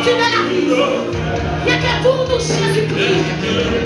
tu veux la vie. Il y a que pour nous Jésus-Christ.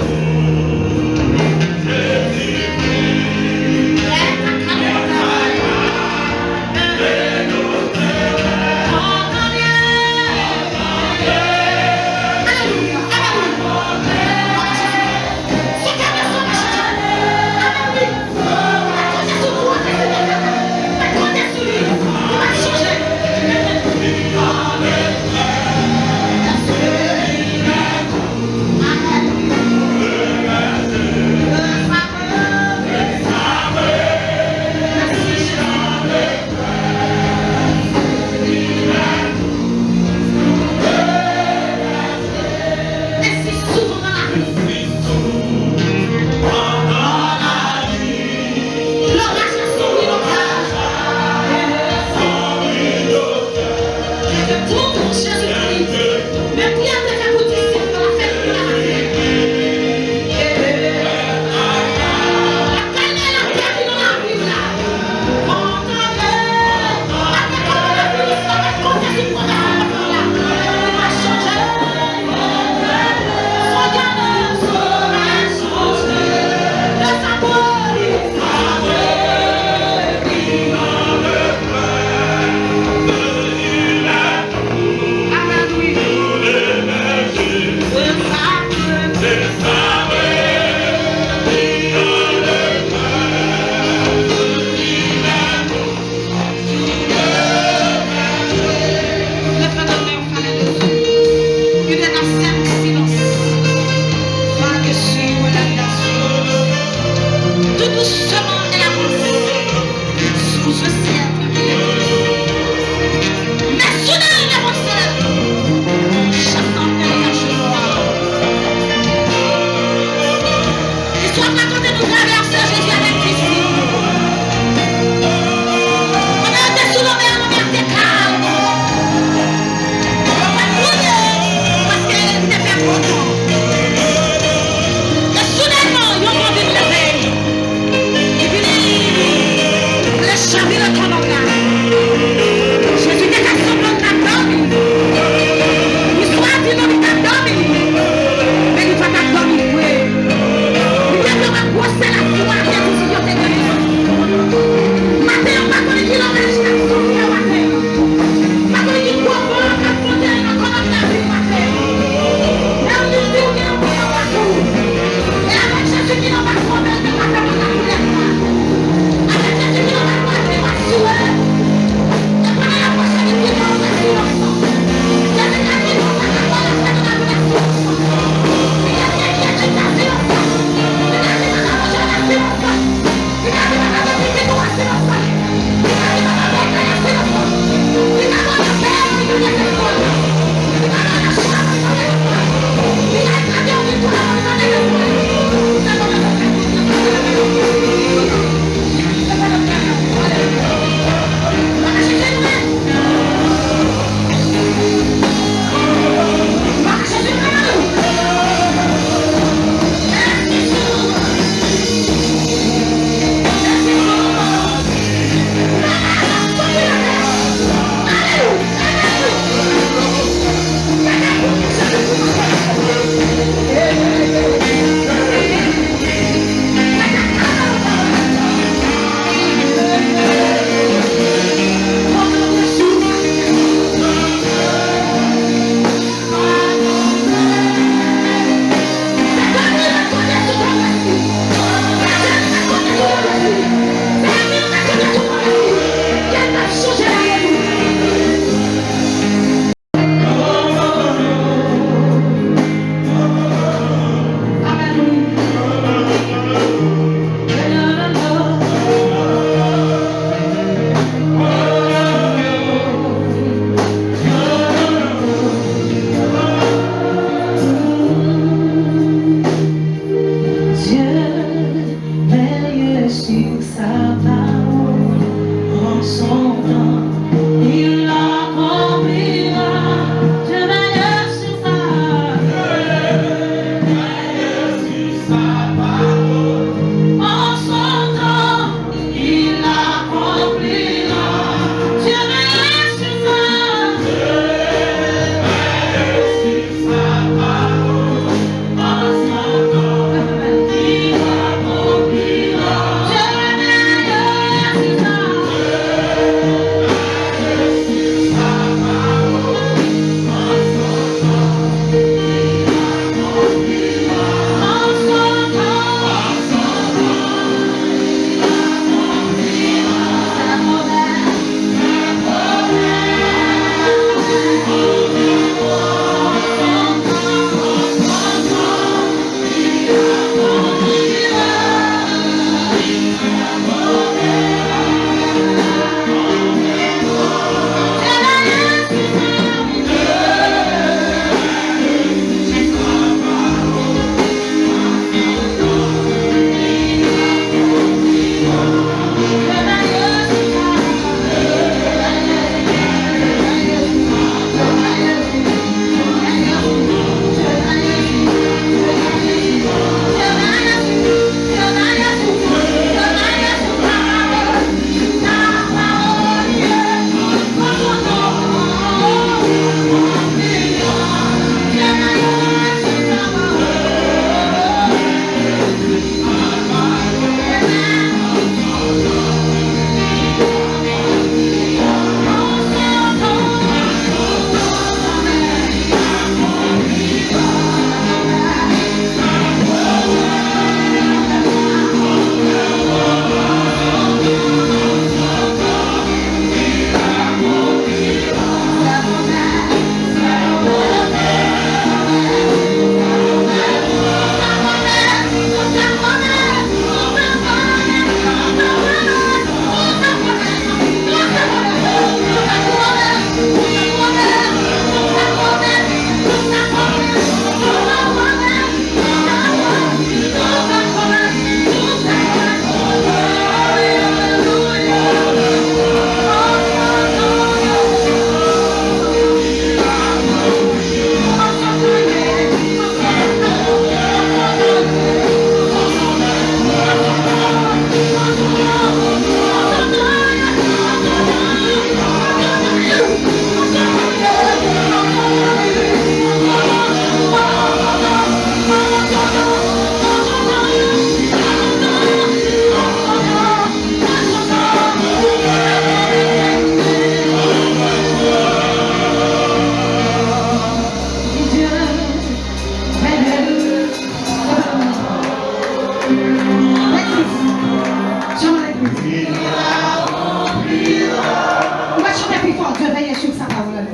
parole.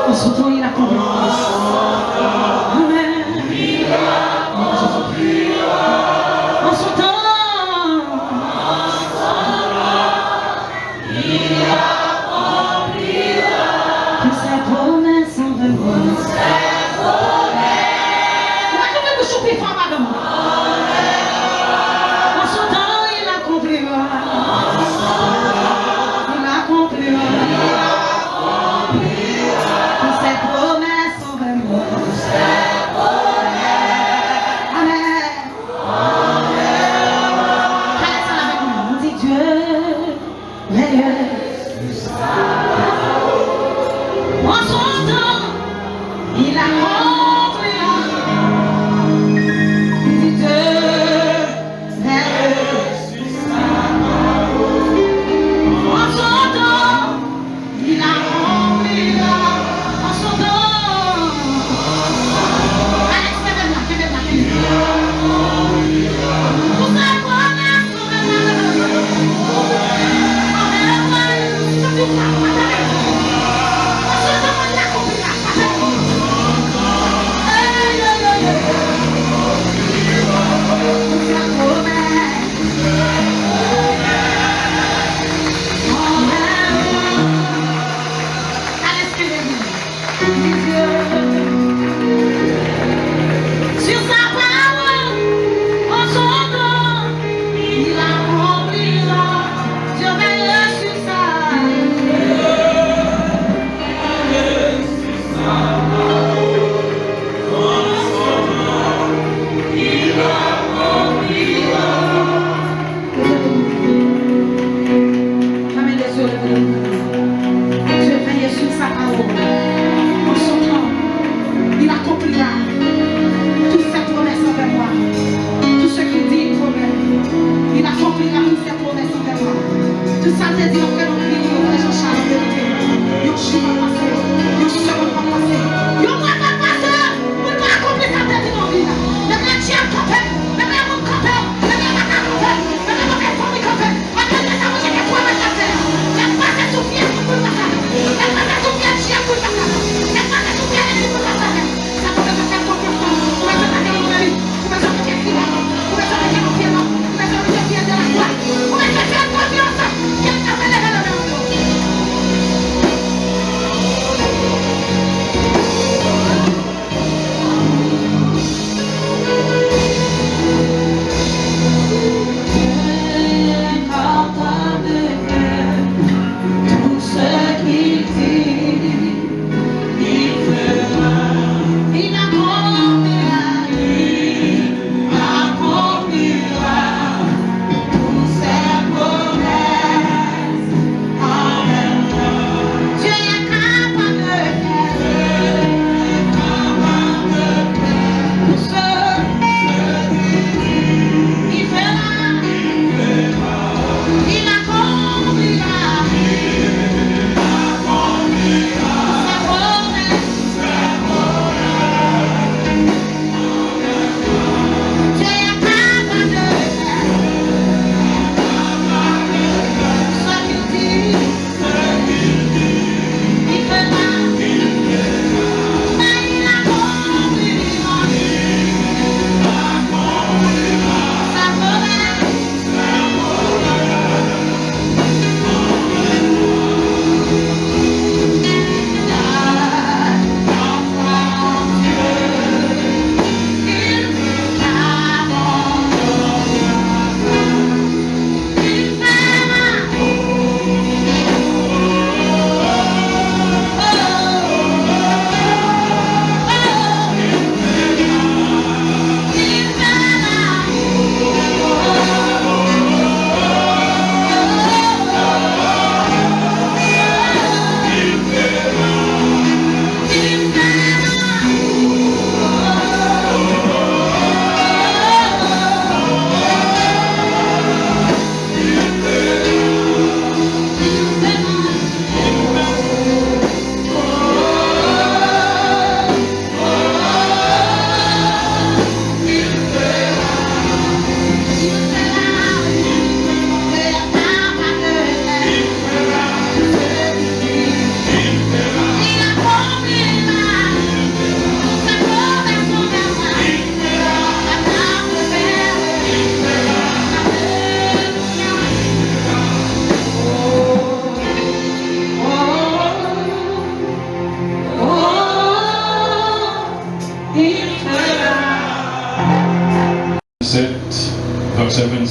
En son temps, il a compris. Amen. En son temps, que ses promesses sont de moi. Vous choper femme madame. En son temps, il accomplira. Il accomplira. Que ses promesses sont de moi. Amen. Allez, ça avec nous. On dit Dieu, veille. En son temps, il accomplira.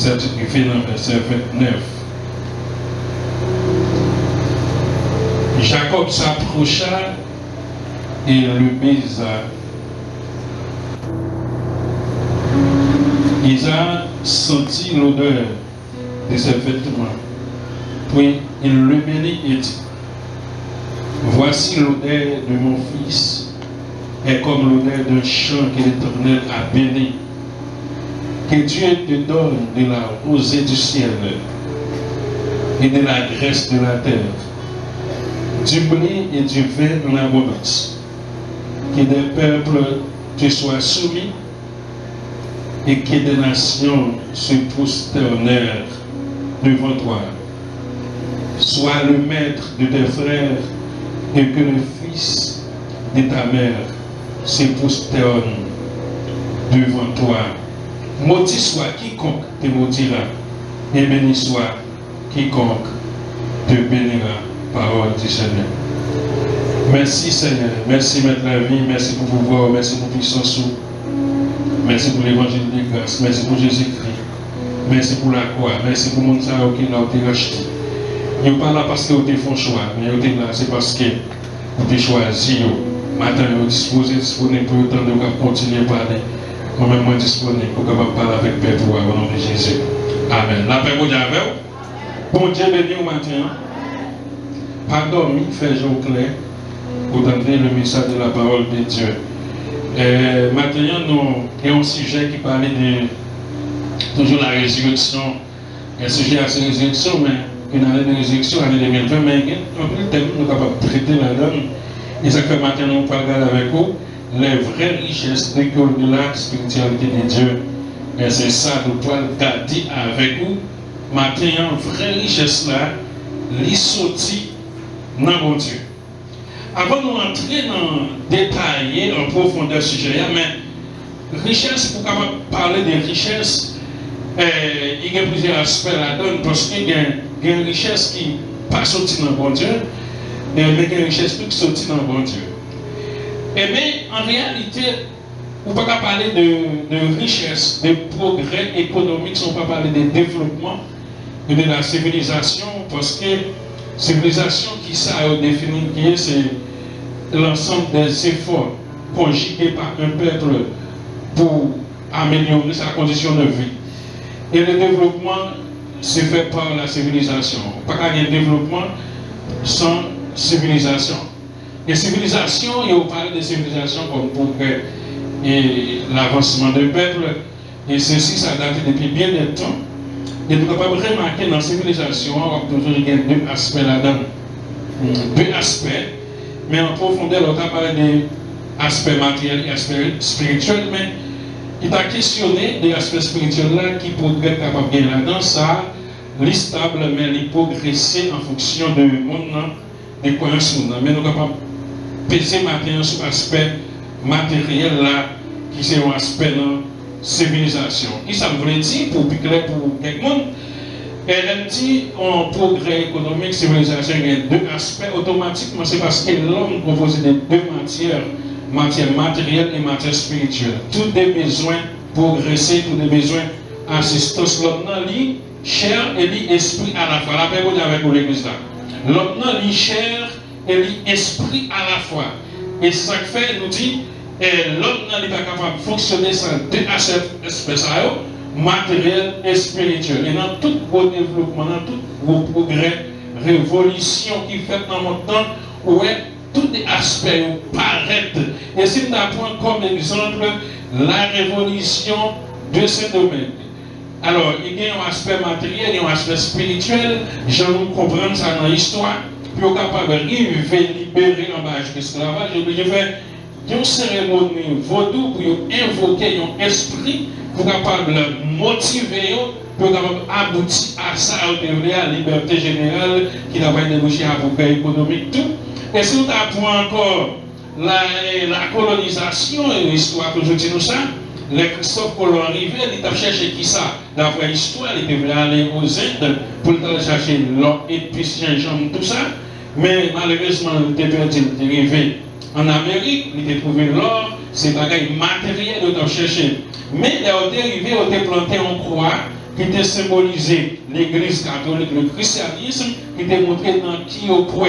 certifié dans le verset 29. Jacob s'approcha et le baisa. Isaac sentit l'odeur de ses vêtements. Puis il le bénit et dit, voici l'odeur de mon fils est comme l'odeur d'un champ que l'Éternel a béni. Que Dieu te donne de la rosée du ciel et de la graisse de la terre, du blé et du vin en abondance. Que des peuples te soient soumis et que des nations se prosternèrent devant toi. Sois le maître de tes frères et que le fils de ta mère se prosterne devant toi. Maudit soit quiconque te maudira et béni soit quiconque te bénira. Parole du Seigneur. Merci Seigneur, merci Maître la vie, merci pour pouvoir, merci pour puissance, merci pour l'évangile de grâce, merci pour Jésus-Christ, merci pour la croix, merci pour mon ça qui l'a été racheté. Nous ne pas là parce que vous avez fait un choix, mais vous êtes là, c'est parce que vous avez choisi. Maintenant, vous êtes disponible pour autant de continuer à parler. Moi-même, moi disponible pour pouvoir parler avec Père au nom de Jésus. Amen. La paix vous avec vous. Bon Dieu béni au matin. Pas dormi, fait jour clair pour entendre le message de la parole de Dieu. Maintenant, nous avons un sujet qui parlait de toujours la résurrection. Un sujet assez résurrection, mais une année de résurrection, l'année 2020, mais un peu de thème, nous sommes capables de traiter la donne. Et ça fait maintenant, nous parlons avec vous les vraies richesses de la spiritualité de Dieu. Et c'est ça que nous pouvons garder avec vous. Maintenant, vraie richesse là, les sorties dans mon Dieu. Avant de nous entrer dans détailler en profondeur ce sujet, mais richesse, pour parler de richesse, il y a plusieurs aspects là-dedans, parce qu'il y a une richesse qui n'est pas sortie dans mon Dieu, mais il y a une richesse qui est sortie dans mon Dieu. Et mais en réalité, on ne peut pas parler de richesse, de progrès économique, on ne peut pas parler de développement et de la civilisation, parce que civilisation qui ça a défini, c'est l'ensemble des efforts conjugués par un peuple pour améliorer sa condition de vie. Et le développement se fait par la civilisation. Pas qu'il y ait un développement sans civilisation. Et civilisation, il faut parler de civilisation comme progrès et l'avancement du peuple. Et ceci, ça date depuis bien de temps. Et nous ne pouvons pas remarquer dans la civilisation, on va toujours y avoir deux aspects là-dedans. Deux aspects, mais en profondeur, on va parler des aspects matériels et aspects spirituels, mais il a questionné des aspects spirituels là qui progressent capable de gagner là-dedans, ça, l'istable, mais il progresser en fonction de monde, des croyances. Mais nous sommes capables de peser maintenant sur l'aspect matériel là, qui c'est un aspect dans civilisation. Et ça me voulait dire, pour plus clair pour quelqu'un, elle dit en progrès économique, civilisation, il y a deux aspects. Automatiquement, c'est parce que l'homme est composé de deux matières, matière matérielle et matière spirituelle. Tous des besoins progresser, tous des besoins assistance. L'homme lit chair et lit esprit à la fois. La paix avec vous l'église là. L'homme lit chair et lit esprit à la fois. Et c'est ça que fait, nous dit, l'homme n'est pas capable de fonctionner sans deux aspects matériel et spirituel. Et dans tout vos développement, dans tout vos progrès, révolution qui fait dans mon temps, où tous les aspects paraissent. Et si nous apprenons comme exemple la révolution de ce domaine. Alors, il y a un aspect matériel et un aspect spirituel. J'en comprends ça dans l'histoire. Puis on est capable de libérer en bas de l'esclavage. Je vais une cérémonie vaudou pour invoquer un esprit pour capable motiver pour capable aboutir à ça, à la liberté générale qui n'a pas débouché à progrès économique tout. Et si nous apprenons encore la colonisation et l'histoire que je dis nous ça, les Christophe Colomb arrivé, il a cherché qui ça, d'après l'histoire, il devait aller aux Indes pour aller chercher l'or, épices, gingembre, tout ça. Mais malheureusement, il était arrivé en Amérique, il a trouvé l'or, c'est un bagage matériel de chercher. Mais il est arrivé, il a planté en croix, qui était symbolisé l'église catholique, le christianisme, qui était montré dans qui au point.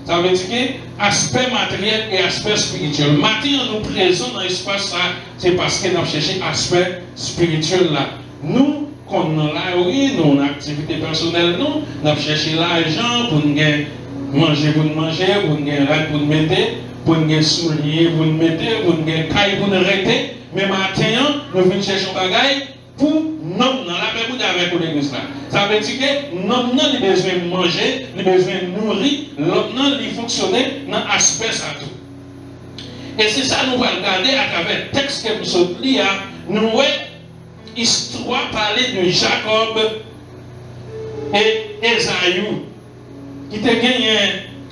Ça veut dire que aspect matériel et aspect spirituel. Maintenant, nous présents dans l'espace, c'est parce que nous cherchons aspect spirituel là. Nous, quand nous avons oui, nous, une activité personnelle, nous avons cherché l'argent pour nous manger, pour nous manger, pour nous rêver, pour nous mettre, pour nous souliers, pour nous mettre, pour nous caille, pour nous arrêter. Mais maintenant, nous venons chercher un bagage pour nous, dans la même avec l'église là. Ça veut dire que nous avons besoin de manger, nous avons besoin de nourrir, nous avons fonctionner dans l'aspect ça tout. Et c'est ça nous allons regarder à travers le texte que nous sommes lus. Nous voyons l'histoire parler de Jacob et Esaü, qui te gagné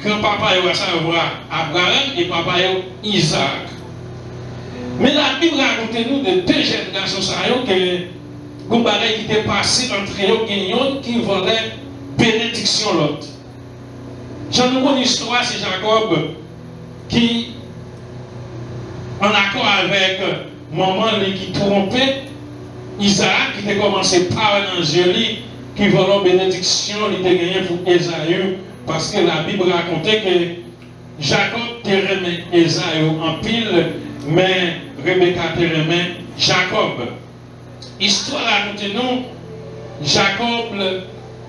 grand-papa à savoir Abraham et papa Isaac. Mais la Bible raconte nous de deux jeunes garçons qui étaient passés entre eux qui volaient bénédiction l'autre. J'en ai une histoire, c'est Jacob qui, en accord avec maman qui trompait Isaac, qui était commencé par un angélique qui volait bénédiction, il était gagné pour Esaü, parce que la Bible racontait que Jacob remet Esaü en pile, mais Rebecca remet Jacob. Histoire raconte nous, Jacob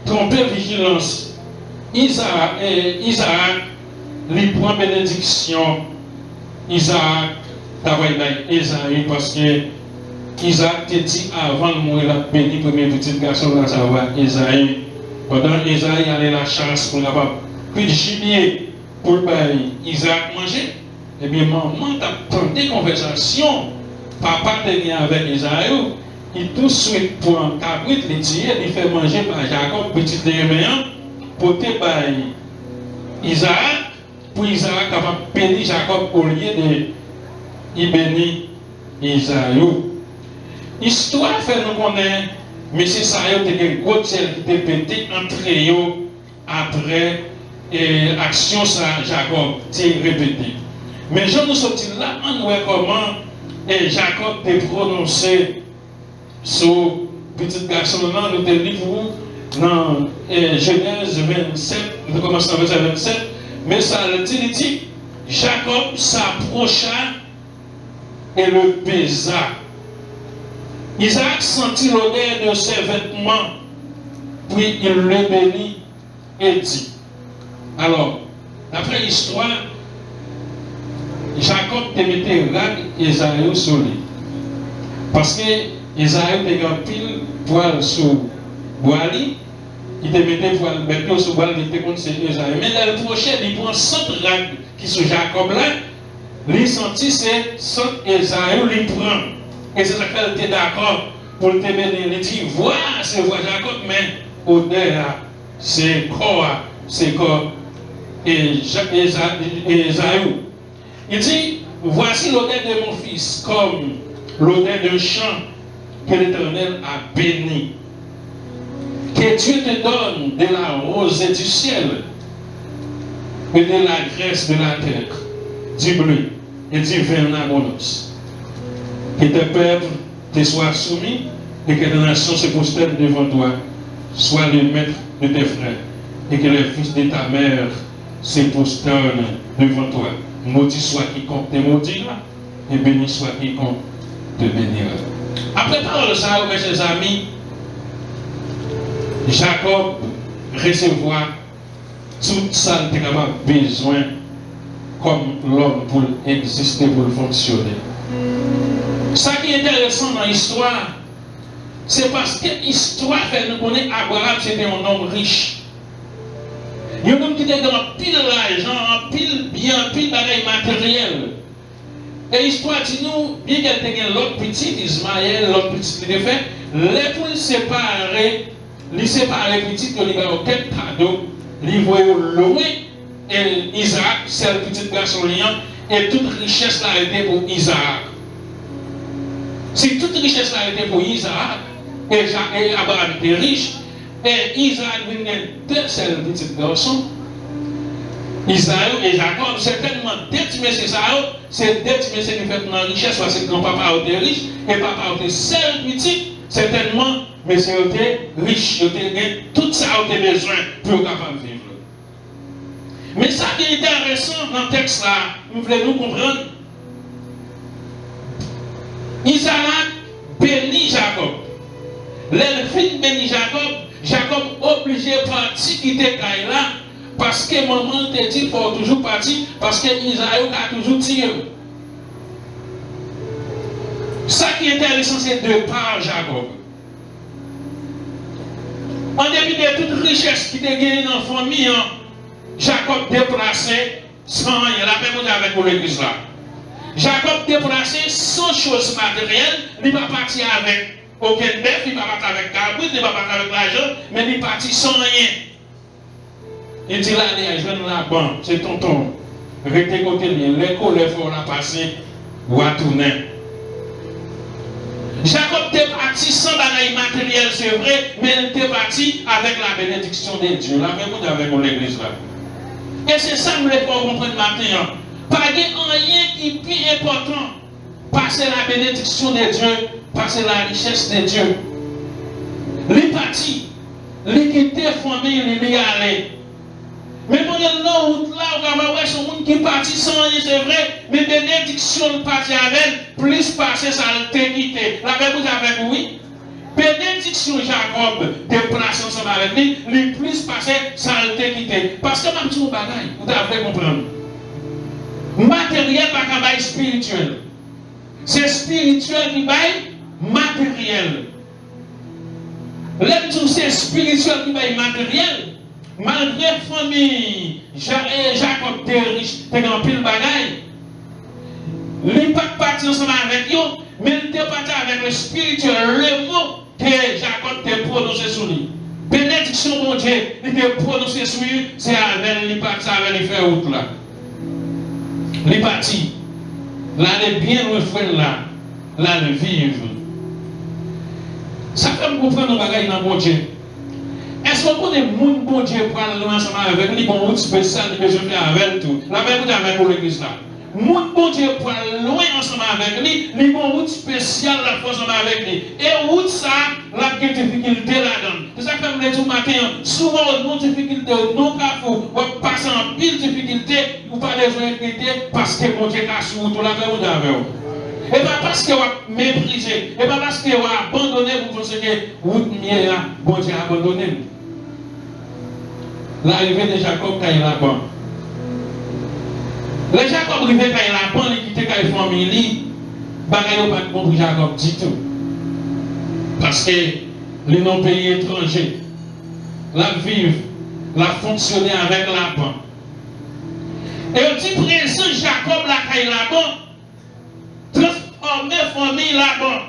trompait vigilance. Isaac lui prend bénédiction. Isaac travaille Esaü parce que Isaac te dit avant de mourir, la béni premier petit garçon, là, ça va Esaü. Pendant Esaü allait la chasse pour avoir plus de gibier pour Isaac manger. Eh bien, maman t'a tenté conversation. Papa te vient avec Esaü. Il tout de suite pour un cabrit, les tirer, il fait manger par Jacob, petit Léméen, pour te Isaac, pour Isaac capable de bénir Jacob au lieu de bénir Esaü. Histoire fait nous connaître, mais c'est ça, il y a une grosse qui était pété entre eux après l'action de Jacob, c'est répété. Mais je nous sortis là, on voit comment Jacob était prononcé sur petit garçon, nous te livre dans Genèse 27, nous commençons à verset 27, mais ça le dit, Jacob s'approcha et le baisa. Isaac sentit l'odeur de ses vêtements, puis il le bénit et dit. Alors, d'après l'histoire, Jacob te mettait rag Esaü sur lui. Parce que Esaü te gardé pile poil sur Boali, il te mettait poil maintenant sur Boali, il te compte c'est Esaü. Mais le prochain, il prend 100 rag qui sont Jacob là, il sentit c'est 100 Esaü, il prend. Et c'est ça qu'elle était d'accord pour te bénir. Il dit, voilà, c'est voix Jacob, mais odeur, c'est corps et Esaü. Il dit, voici l'odeur de mon fils, comme l'odeur d'un champ que l'Éternel a béni. Que Dieu te donne de la rosée du ciel et de la graisse de la terre, du bleu et du vin en abondance. Que tes peuples te soient soumis et que tes nations se prosternent devant toi. Sois le maître de tes frères et que les fils de ta mère se prosternent devant toi. Maudit soit quiconque te maudira et béni soit quiconque te bénira. Après parole de ça, mes chers amis, Jacob recevoir tout ça qu'il a besoin comme l'homme pour exister, pour fonctionner. Ce qui est intéressant dans l'histoire, c'est parce que l'histoire fait nous connaître Abraham, c'était un homme riche. Il y a un homme qui était dans pile d'argent, en pile bien, pile bagaille matériel. Et l'histoire dit nous, bien qu'elle ait l'autre petit, Ismaël, l'autre petit, il fait, les poules séparées, les séparés petits, il y a aucun cadeau, ils voient loin, et Isaac, c'est le petit garçon liant, et toute richesse là était pour Isaac. Si toute richesse là était pour Isaac, et Abraham était riche, et Isaac venait deux seuls petits garçons, Isaïe et Jacob, certainement deux petits messieurs, c'est deux petits messieurs qui fait dans la richesse, parce que grand-papa était riche, et papa était seul petit, certainement mais c'est riche, tout ça a besoin pour capable vivre. Mais ça qui est intéressant dans le texte là, vous voulez nous comprendre. Isaac bénit Jacob. L'elfine bénit Jacob. Jacob obligé de partir quitter Kaila parce que maman te dit qu'il faut toujours partir parce que Isaïe a toujours tiré. Ça qui est intéressant, c'est de par Jacob. En dépit de toute richesse qui était gagnée dans la famille, Jacob déplacé sans rien. La même chose avec l'église là. Jacob déplacé sans chose matérielle, il ne va pas partir avec aucun bœuf, il ne va pas partir avec cabrit, il ne va pas partir avec l'argent, mais il est parti sans rien. Il dit là, je viens de la banque, c'est tonton. Restez côté de l'école, il faut la passer ou à tourner. Jacob était parti sans bagaille matériel, c'est vrai, mais il était parti avec la bénédiction de Dieu. La même chose avec l'église là. Et c'est ça que nous devons comprendre maintenant. Pas rien qui est plus important. Passer la bénédiction de Dieu, passer la richesse de Dieu. Les partis, les qui étaient formés, les allés. Mais pendant l'autre là, on va voir ce monde qui est parti sans rien, c'est vrai, mais bénédiction partie avec, plus passer ça le quitté. La même chose avec oui. Bénédiction Jacob déplacé ensemble avec lui, le plus passé ça le quitté. Parce que ma petite bagaille, vous devez comprendre. Matériel pas bail spirituel. C'est spirituel qui baille matériel. L'aide c'est spirituel qui baille matériel. Malgré la famille, Jacob était riche, était en pile bagaille. Il n'est pas parti ensemble avec eux, mais il était parti avec le spirituel, le mot que Jacob était prononcé sur lui. Bénédiction, mon Dieu, il était prononcé sur lui, c'est avec lui, parti avec les frères autres là. Il est parti. Là, il est bien le frère là. Là, il vivre. Ça fait me comprendre nos bagailles dans mon Dieu. Est-ce qu'on connaît mon bon Dieu pour aller ensemble avec lui, bon route spéciale, mais je fais avec tout. La même chose avec l'église là. Mon bon Dieu pour aller loin ensemble avec lui, les bon route spéciale la fois ensemble avec lui. Et route ça, la difficulté là-dedans. C'est ça que je me dis ce matin, souvent nos difficultés, nos carrefours, on passe en pile difficulté, ou pas des difficultés, parce que mon Dieu a sur tout la même chose avec vous. Et pas parce que vous avez méprisé, et pas parce que vous avez abandonné, vous pensez que vous avez bon Dieu a abandonné. L'arrivée de Jacob quand il a bon. Le Jacob arrivé quand il a bon, il quittait quand il famille, bagaille pas de bon pour Jacob du tout. Parce que les non-pays étrangers, la vivre, la fonctionner avec la bon. Et au dit présent, Jacob là quand il a bon, transformer famille là-bas.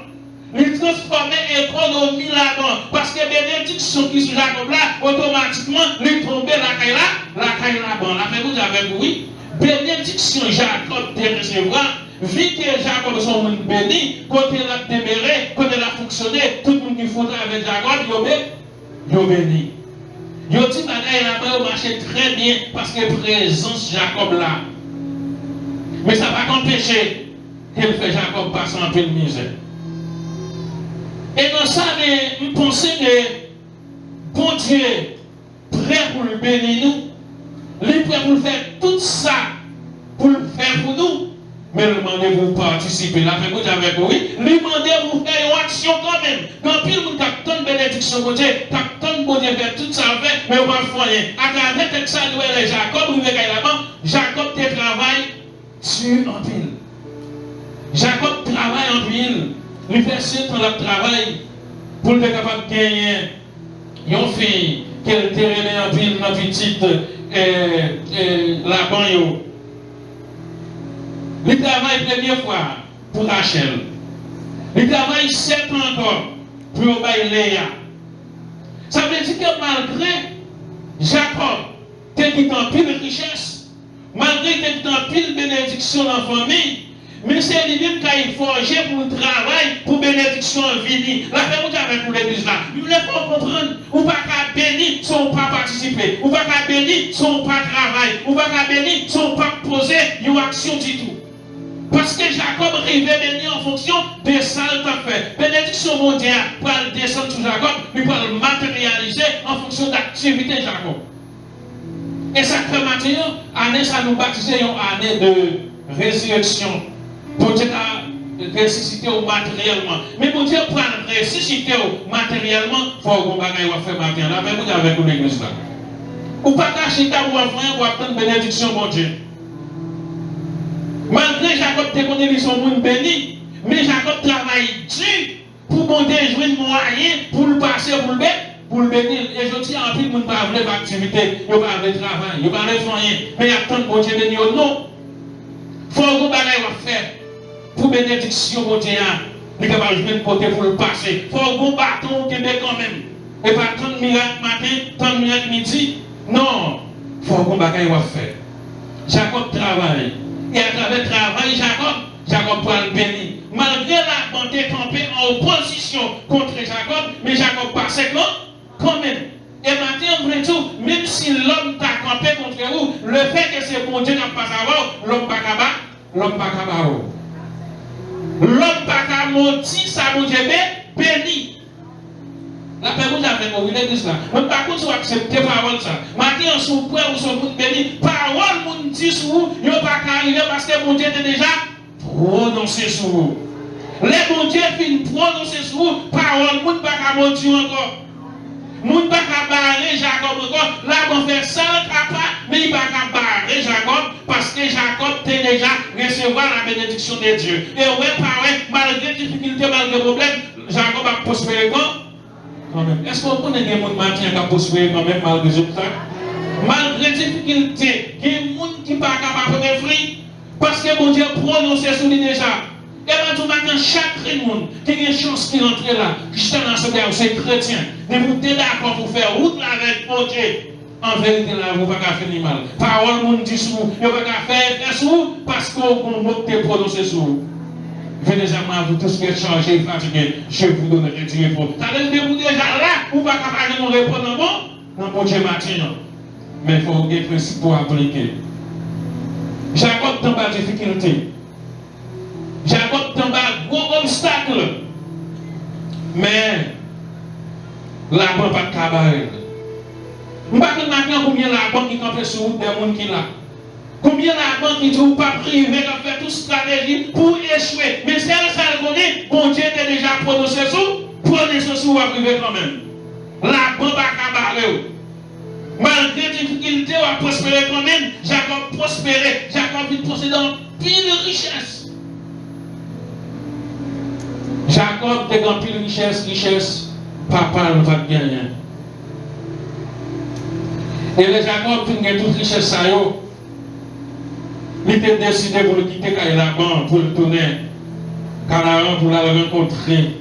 Il transformer l'économie là-bas. Parce que bénédiction qui sur Jacob là, automatiquement, il tombait la caille là-bas. La fait vous avec oui. Bénédiction Jacob de recevoir. Vu que Jacob son monde béni, côté la déméré, côté la fonctionné, tout le monde qui faudra avec Jacob, il est béni. Il dit bagaille là-bas, il marche très bien parce que présence Jacob là. Mais ça va pas empêcher. Qu'elle fait Jacob passer en peu de misère. Et dans ça, nous pensons que bon Dieu prêt pour le bénir nous, il est prêt pour faire tout ça, pour le faire pour nous, mais il demande de vous participer. La fait avec vous, il demande de vous faire une action quand même. Quand pile vous avez tant de bénédictions, bon Dieu, tant de bon Dieu faire tout ça, mais on va faire rien. À travers ça, nous les Jacob, vous voyez là-bas, Jacob te travaille sur un pile. Jacob travaille en ville. Il fait ce temps de travail pour être capable de gagner une fille qu'elle terrain en ville, dans petite la banlieue. Il travaille première fois pour Rachel. Il travaille 7 ans encore pour Léa. Ça veut dire que malgré Jacob, qui est en pile richesse, malgré qu'il est en pile bénédiction dans la famille, mais c'est lui-même qui a forgé pour le travail, pour bénédiction en vie. La fait vous avec pour l'église là. Vous ne pouvez pas comprendre. Ou pas qu'à bénir si on pas participer. Ou pas qu'à bénir si on pas travailler. Ou pas qu'à bénir si on pas poser une action du tout. Parce que Jacob rêvait béni en fonction de ça qu'il fait. Bénédiction mondiale pour descendre sur Jacob, puis pour le matérialiser en fonction de l'activité de Jacob. Et ça fait maintenant, année, ça nous baptise une année de résurrection. Pour Dieu ressusciter matériellement. Mais pour Dieu prendre ressusciter matériellement, il faut qu'on faire matériellement. Là, vous avec l'église là. Ou pas cacher ta ou attendre bénédiction, mon Dieu. Malgré Jacob te connaît son monde béni, mais Jacob travaille dur pour monter jouer un moyen pour le passer, pour le bénir. Et je dis en plus, il n'y a pas d'activité, il n'y a pas de travail, il n'y a pas de rien. Mais il y a tant de bon Dieu béni. Non. Il faut que vous faire pour bénédiction, mon Dieu. Il n'y a pas de côté pour le passer. Il faut que vous bâton au Québec quand même. Et pas tant de miracles matin, tant de miracles midi. Non. Il faut que vous faire. Jacob travaille. Et à travers le travail, Jacob peut le bénir. Malgré la bonté campée en opposition contre Jacob, mais Jacob passait quand même. Et maintenant, après tout, même si l'homme t'a campé contre vous, le fait que c'est bon Dieu n'a pas à voir, l'homme pas capable, l'homme pas capable. L'homme pas capable, maudit, ça vous Dieu béni. La personne avec vous, il est dit ça. Mais par contre, vous acceptez parole ça. Maintenant, si vous pouvez vous sont béni, parole, vous dit sur vous, il n'y a pas qu'à arriver parce que mon Dieu était déjà prononcé sur vous. Les bon Dieu finit prononcer sur vous, parole, vous ne pas qu'à maudire encore. Vous ne pas qu'à barrer Jacob encore. Là, on fait ça, papa, mais il ne pas qu'à barrer Jacob parce que Jacob était déjà recevoir la bénédiction de Dieu. Et ouais, pareil, malgré difficulté, malgré problème, Jacob a prospéré quand même. Est-ce qu'on connaît des gens qui ont prospéré quand même malgré tout ça? Malgré difficulté, il y a des gens qui ne sont pas capables de fruits parce que mon Dieu prononcé sur lui déjà. Et maintenant, maintenant, chaque monde qui a une chance qui entre là, juste dans ce cas, c'est chrétien. Mais vous êtes d'accord pour faire route avec mon Dieu. En vérité, là, vous ne pouvez pas faire mal. Parole, mon dit sur vous, vous ne pouvez pas faire sur vous parce qu'on mot qui est prononcé sur vous. Venez à vous tous qui êtes changés, fatigués, je vous donnerai du repos. Ça veut dire que vous déjà là, vous ne pouvez pas nous répondre non, bon Dieu matin. Mais il faut des principes pour appliquer. Jacob tombe à difficulté. Jacob tombe à gros obstacle. Mais la banque pas de cabaret. Je ne sais pas maintenant combien la banque qui campait sur route des gens qui là. Combien la banque qui ne pas privé de faire toute stratégie pour échouer. Mais si elle s'en connaît, bon Dieu était déjà prononcé sur, prenez ce sous à privé quand même. La banque pas cabaret. Malgré les difficultés, on a prospéré quand même. Jacob prospéré. Jacob vit posséder dans pile de richesse. Jacob était dans pile de richesse. Papa ne va pas gagner. Et les Jacob qui ont toute richesse, il était décidé pour le quitter Laban, pour le tourner Canaan, pour la rencontrer,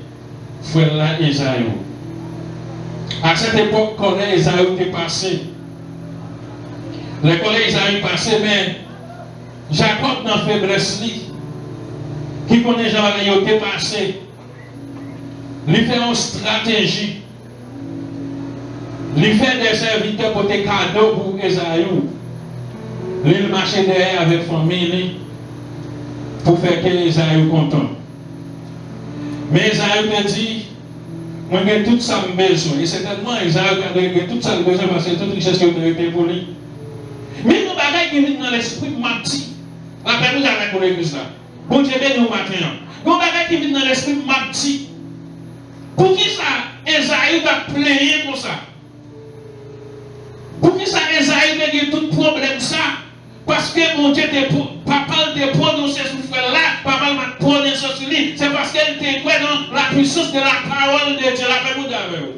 frère Esaü. À cette époque, quand Esaü était passé, les collègues Esaü passé, mais Jacob n'a fait faiblesse, qui connaît Jean-Marie était passé, il fait une stratégie. Il fait des serviteurs pour des cadeaux pour Esaü. Il marchait derrière avec la famille pour faire que Esaü content. Mais Esaü a dit, moi j'ai tout ça besoin. Et certainement Esaü a tout ça besoin parce que toute richesse qui a été pour lui. Mais nous bagaille qui vient dans l'esprit de Mati. La personne avec pour l'église là. Bon Dieu béni nous maintenant. Nous bagaille qui vient dans l'esprit de Mati. Pour qui ça Esaü va plaire pour ça? Pour qui ça Esaü a eu tout problème ça? Parce que mon Dieu, papa te prononcé sur ce frère là, papa m'a prononcé sur lui. C'est parce qu'elle était dans la puissance de la parole de Dieu. La paix avec vous.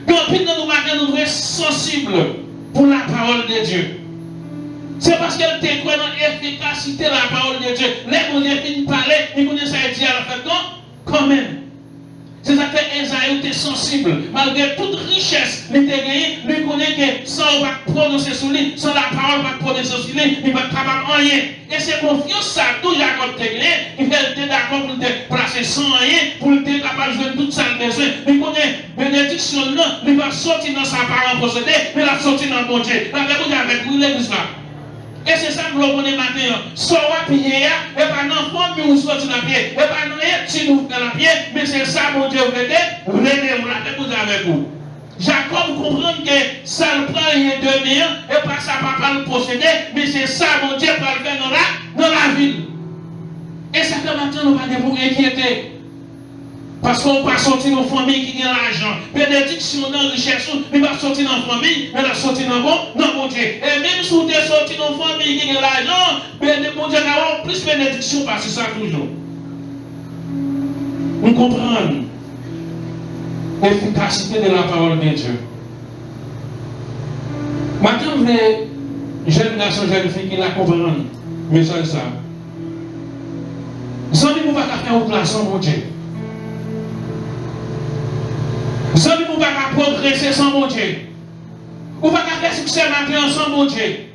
Donc, nous sommes sensibles pour la parole de Dieu. C'est parce qu'elle était dans l'efficacité de la parole de Dieu. Les gens qui parlent, ils connaissent ça et disent à la fin, quand même. C'est ça que Esaü était sensible. Malgré toute richesse, il était gagné, lui connaît que sans on va prononcer sur lui, sans la parole va prononcer sur lui, il va être capable de rien. Et c'est confiance ça, tout Jacob était gagné, il fait d'accord pour te placer sans rien, pour être capable de jouer tout ça besoin. Il connaît bénédiction, il va sortir dans sa parole possédée, mais il va sortir dans le bon Dieu. La Bible avec vous, l'église là. Et c'est ça que l'on connaît matin. Soit on pied, et pas dans fond, mais on sortit la pied. Et pas dans les petits nous dans la pied, mais c'est ça, mon Dieu, vous avec vous. Jacob comprend que ça le prend les deux meilleurs, et pas ça, papa le posséder, mais c'est ça, mon Dieu, pour le faire dans la ville. Et ça que maintenant, nous ne pouvons pas pour inquiéter. Parce qu'on ne peut pas sortir dans une famille qui a l'argent. Bénédiction dans la richesse, mais pas sortir dans une famille, mais la sortir dans mon Dieu. Et même si vous êtes sorti dans une famille qui a l'argent, mon Dieu a plus de bénédiction parce que ça toujours. On comprend l'efficacité de la parole de Dieu. Maintenant, vous voulez, jeune garçon, jeune fille qui la comprennent, mais c'est ça. Vous savez, vous ne pouvez pas faire une place sans mon Dieu. Vous savez, vous ne pouvez pas progresser sans mon Dieu. Vous ne pouvez pas faire succès maintenant sans mon Dieu.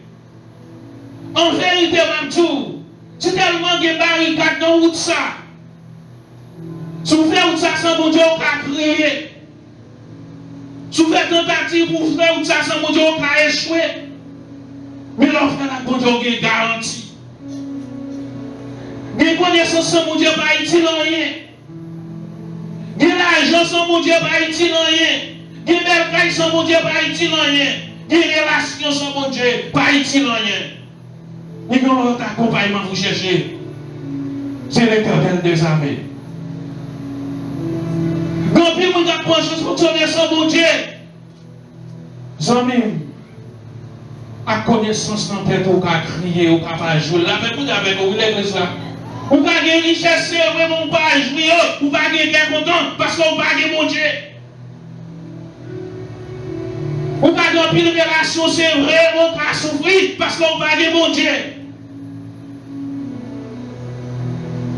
En vérité, Mamtou, c'est tellement de barricades dans route ça. Si vous faites ça sans mon Dieu, vous pouvez crier. Si vous faites tentative pour faire ça sans mon Dieu, vous pouvez échouer. Mais l'offre de la bon Dieu est garantie. Des connaissances sans mon Dieu, pas utile rien. Des l'argent sans mon Dieu, pas utile rien. Des belles cailles sans mon Dieu, pas utile rien. Des relations sans mon Dieu, pas utile rien. Et quand l'autre accompagnement vous cherchez, c'est l'Éternel des armées. Donc, puis vous avez chance pour tourner sans mon Dieu. Zami, à connaissance dans tête, vous pouvez crier, vous pouvez jouer. Là, vous avez vous l'église là. Vous n'avez pas de richesse, c'est vrai, vous ne pouvez pas jouer, vous n'avez pas de bien content parce que vous n'avez pas de mon Dieu. Vous n'avez pas de relation, c'est vrai, vous n'avez pas souffrir parce que vous n'avez pas de mon Dieu.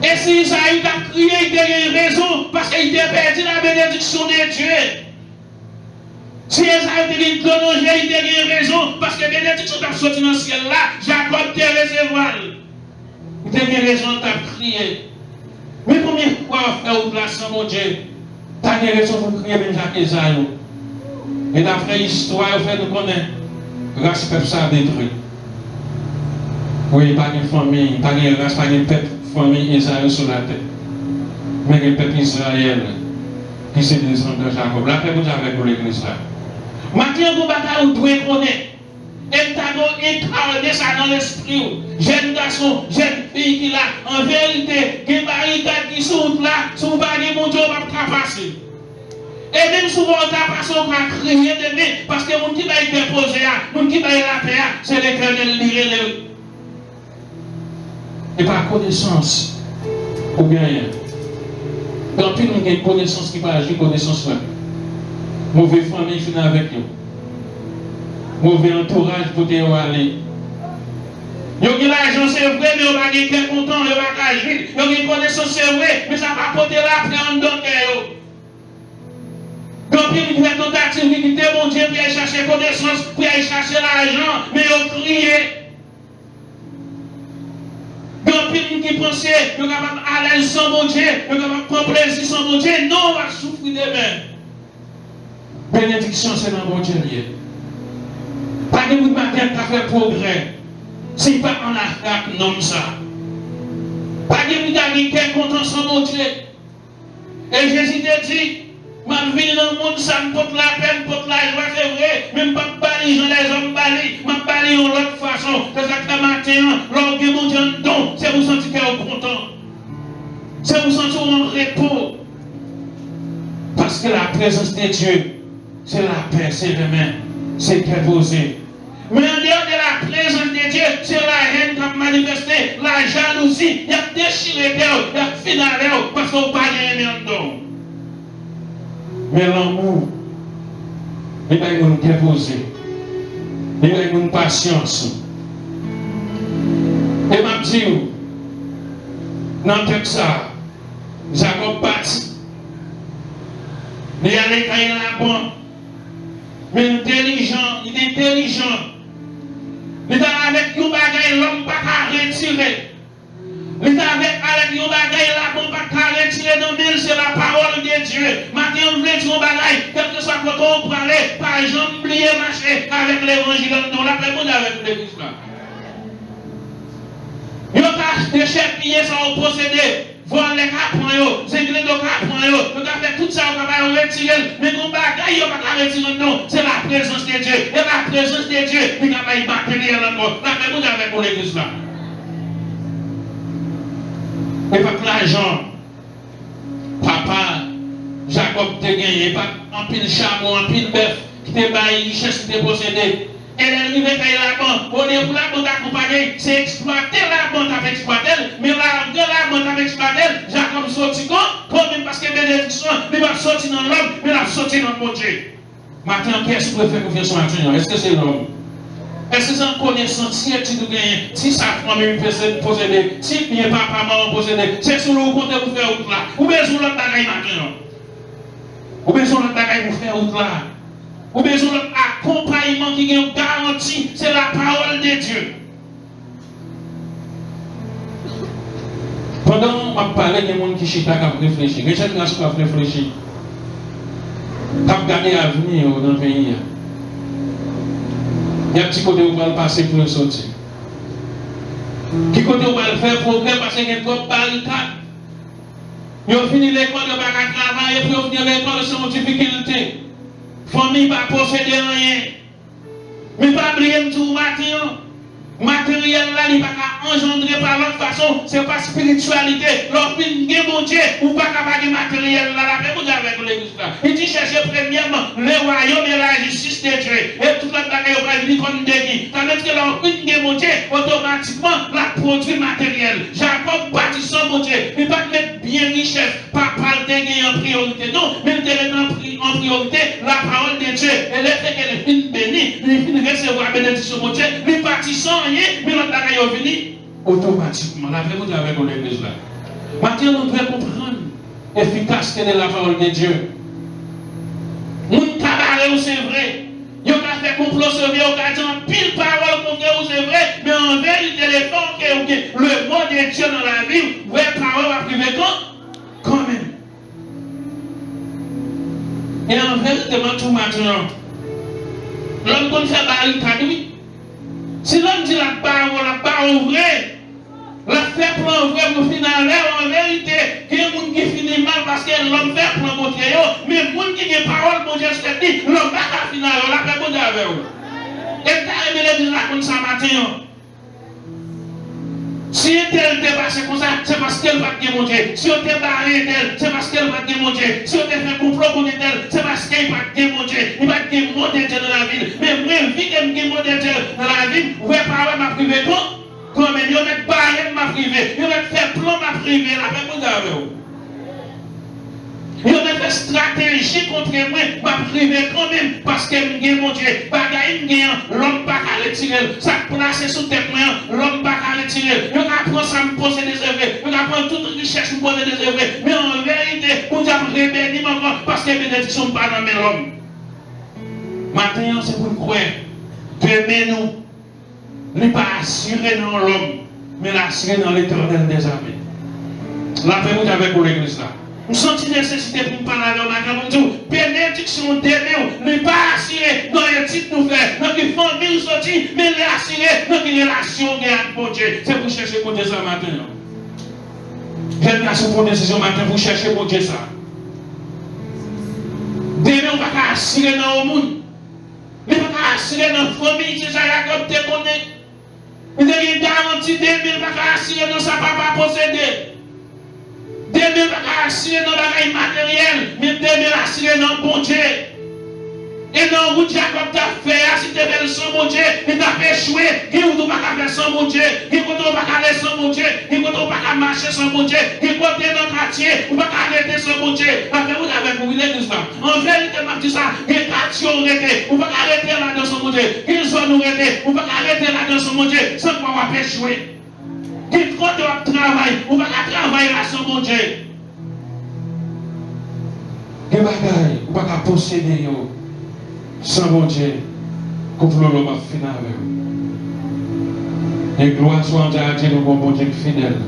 Et si Isaïe a crié, il a eu raison parce qu'il a perdu la bénédiction de Dieu. Si Isaïe a eu chronologie, il a eu raison parce que la bénédiction est sortie dans le ciel là, Jacob te recevoir. Il a eu raison de crier. Mais combien de fois on fait une place sans mon Dieu? Tu as eu raison de crier même Jacques Isaïe. Et d'après l'histoire, on fait nous connaître. Race peuple ça détruit. Oui, pas de famille, pas de race, pas de peuple. Famille Israël sur la tête. Mais le peuple Israël qui se descend de Jacob. Là, vous avez pour l'église là. Maintenant, vous bataille, vous devez connaître. Et vous avez incarné ça dans l'esprit. Jeune garçon, jeune fille qui là, en vérité, qui barricades qui sont là, si vous ne mon Dieu, on va passer. Et même si vous avez passé, on va crier de nez, parce que mon qui va être déposé, mon qui va être la paix, c'est l'Éternel lié. Et par connaissance, ou bien rien. Dans plus nous avons connaissance qui va agir, connaissance là. Mauvaise famille finit avec nous. Mauvais entourage pour te aller. Vous avez l'argent, c'est vrai, mais vous n'avez pas été content, vous n'avez pas agir. Vous avez connaissance, c'est vrai, mais ça va porter la paix en dedans. Quand vous faites tentative, vous dites, mon Dieu, pour aller chercher connaissance, pour aller chercher l'argent, mais vous criez. Quand vous qui pensez, vous êtes capable à l'aise sans mon Dieu, vous êtes capable de prendre plaisir sans mon Dieu, non, on va souffrir demain. Bénédiction, c'est dans mon Dieu. Pas de vous matin qui fait progrès. Si pas en affaire, non ça. Pas de vous qui est content sans mon Dieu. Et Jésus te dit, ma vie dans le monde, ça me porte la peine, porte la joie, c'est vrai. Même pas bali, j'en les hommes bali, ma bali en l'autre façon. C'est ça que le matin, l'homme qui mon Dieu en don, c'est vous sentir que vous content. C'est vous sentir en repos. Parce que la présence de Dieu, c'est la paix, c'est demain, c'est déposé. Mais en dehors de la présence de Dieu, c'est la haine qui a manifesté, la jalousie, il y a déchiré d'elle, il y a finalé parce qu'on n'a pas gagné en don. Mais l'amour, il a une déposé, il a une patience. Et ma dit, dans le texte, Jacob parti. Il y a les cailles là-bas. Mais intelligent, il est intelligent. Il est avec nous bagaille, l'homme pas qu'à retirer. Il est avec nous bagaille, l'homme pas qu'à retirer dans le c'est la parole de Dieu. Maintenant, on veut dire nos bagaille, quel que soit quand on peut aller, par exemple, oublier marcher avec l'évangile. On l'a fait avec l'église là. acheter chef pieds sans posséder. Voir les capons, c'est que les capons, vous avez fait tout ça, vous avez retiré, mais vous ne pouvez pas retirer, non, c'est la présence de Dieu. Et la présence de Dieu, vous n'avez pas matériel encore. Là, mais vous avez pour l'église là. Et pas que l'argent, papa, Jacob te gagné, pas en pile chameau, en pile bœuf, qui te baille, richesse qui te possédé. Elle est arrivée à la banque. On est pour la banque accompagnée. C'est exploiter la banque avec exploiter. Mais la banque avec exploiter, Jacob sorti quand même parce que bénédiction, il va sortir dans l'homme, mais il va sortir dans mon Dieu. Maintenant, qu'est-ce que vous pouvez faire confiance en Dieu? Est-ce que c'est l'homme? Est-ce que c'est en connaissance si tu dois gagner, si sa famille peut posséder, si bien papa, maman posséder, c'est sur le compte vous faire autre là. Ou bien sur l'autre bagaille maintenant. Ou bien sur l'autre bagaille vous faire autre là. Ou besoin d'un accompagnement qui est garanti, c'est la parole de Dieu. Pendant que je parlais, il y a des gens qui chita qui réfléchissent. Les gens qui réfléchissent. Qui ont gagné l'avenir dans le pays. Il y a un petit côté où on va le passer pour le sortir. Qui côté où on va le faire progrès parce qu'il y a trop de barricades. Ils ont fini l'école, ils n'ont pas travailler, puis ils ont fini l'école sans difficulté. Famille pas posséder rien. Mais pas oublier tout matin. Matériel là, il n'est pas engendré par l'autre façon. Ce n'est pas spiritualité. Lorsqu'il y a mon Dieu, ou pas capable de matériel là, la vous avec l'église là. Il dit chercher premièrement le royaume et la justice de Dieu. Et tout le monde va venir comme des tandis que lorsqu'il y a mon Dieu, automatiquement, la produit matériel. Jacob bâtit son mon Dieu. Il ne va pas mettre bien richesse, pas parler en priorité. Non, mais il met en priorité la parole de Dieu. Et le fait qu'elle est fine bénie, il finit recevoir la bénédiction de Dieu. Il bâtit son mais l'autre bagaille est venu automatiquement. La vraie vous avec l'église là. Maintenant, nous devons comprendre l'efficacité de la parole de Dieu. Mon cabaret, c'est vrai. Il y a fait complot sur vous, il y a dit pile parole pour vous, c'est vrai. Mais en vérité, l'effort que le mot de Dieu dans la vie, ouais, parole va priver quand même. Et en vérité, tout maintenant, l'homme qu'on fait barricade, oui. Si l'homme dit la parole vraie, la fait plan vrai pour finir en vérité, il y a des gens qui finissent mal parce que l'homme fait plan pour Dieu, mais les gens qui ont parole pour Dieu, c'est dit, l'homme va pas finir, la fait pour Dieu avec vous. Et t'as aimé les dire comme ça matin. Si elle t'est passé comme ça, c'est parce qu'elle va te Dieu. Si on t'est barré d'elle, c'est parce qu'elle va te Dieu. Si on t'est fait complot contre elle, c'est parce qu'elle va te Dieu. Il va te Dieu dans la ville. Mais moi, vu qu'elle me Dieu dans la ville, vous pouvez parler ma privée. Quand même, il va mettre barré ma privée. Il va faire plan ma privée. La même chose avec vous. Il va faire stratégie contre moi, ma privée quand même, parce que mon Dieu, bagaille l'homme pas qu'à retirer, ça place sous tête, l'homme pas qu'à retirer. Il va prendre ça, me poser des œuvres, il va prendre toute richesse, me poser des œuvres. Mais en vérité, pour Dieu réveiller encore, parce que les bénédictions ne sont pas dans l'homme. Maintenant, c'est pour nous croire que nous, n'est pas assuré dans l'homme, mais l'assuré dans l'éternel des armées. La paix vous avec l'église là. Nous sentons nécessité pour nous parler avec nous. Nous disons, bénédiction de Dieu n'est pas assurée dans les titres nous faire, dans les familles sorties, mais elle est assurée dans les relations avec mon Dieu. C'est pour chercher pour Dieu ça matin. J'ai une action pour décision matin pour chercher pour Dieu ça. Demain, on ne va pas assurer dans le monde. Mais on ne va pas assurer dans la famille, c'est ça Jacob te connaît. Il y a une garantie, demain, on ne va pas assurer dans sa papa possédé. Demain, va assurer dans la matériel, mais demain, assurer dans le bon Dieu. Et dans le Jacob t'a fait, si tu veux sans mon Dieu, il t'a fait échouer. Il ne peut pas faire sans mon Dieu. Il ne peut pas aller sans mon Dieu. Il ne peut pas marcher sans mon Dieu. Il ne peut pas dans le quartier. Il ne peut pas arrêter sans mon Dieu. Après, vous avez pour l'église là. En vérité, je dis ça. Il y a des quartiers arrêtés. On ne peut pas arrêter là dans son mon Dieu. Il y a des zones arrêtées. On ne peut pas arrêter là dans son mon Dieu. Sans pouvoir échouer. Il faut que tu travailles. On va travailler là sans mon Dieu. Il ne faut pas posséder sans mon Dieu. Comme l'homme a fini avec vous. Et gloire soit à Dieu, le bon Dieu fidèle.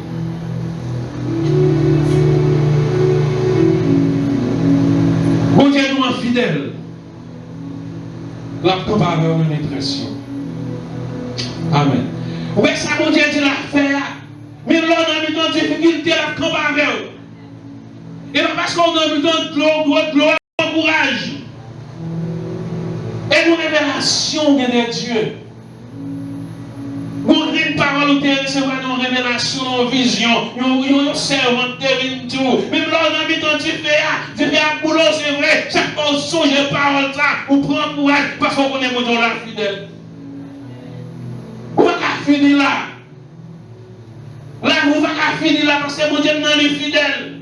Bon Dieu nous est fidèle. La parole est pression. Amen. Oui, ça, mon Dieu, dit la faire. Mais en difficulté, la camp avec eux. Et pas parce qu'on a besoin de gloire, courage. Et une révélation vient de Dieu. Vous avez une parole où vous recevez une révélation, une vision, une servante de tout. Même là, on a mis ton tu fais un boulot, c'est vrai. Chaque fois qu'on songe la parole, vous prenez courage parce qu'on connaît mon Dieu là fidèle. Vous ne pouvez pas finir là. Là, vous ne pouvez pas finir là parce que mon Dieu est fidèle.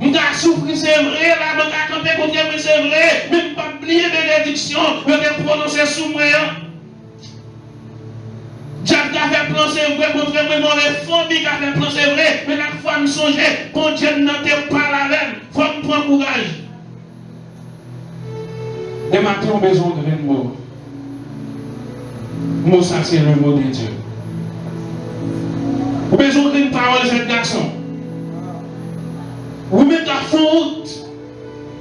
Vous avez souffert, c'est vrai, là, vous avez campé contre moi, c'est vrai. Même pas oublier bénédiction, vous avez prononcé sous moi. Diable a fait plan, c'est vrai, contre moi, mon famille qui a fait plan, c'est vrai. Mais la fois, me songer, bon Dieu n'entend pas la même. Il faut me prendre courage. Et maintenant, on a besoin de mot. Mot, ça, c'est le mot de Dieu. On a besoin d'une parole de ce garçon. Vous mettez à fond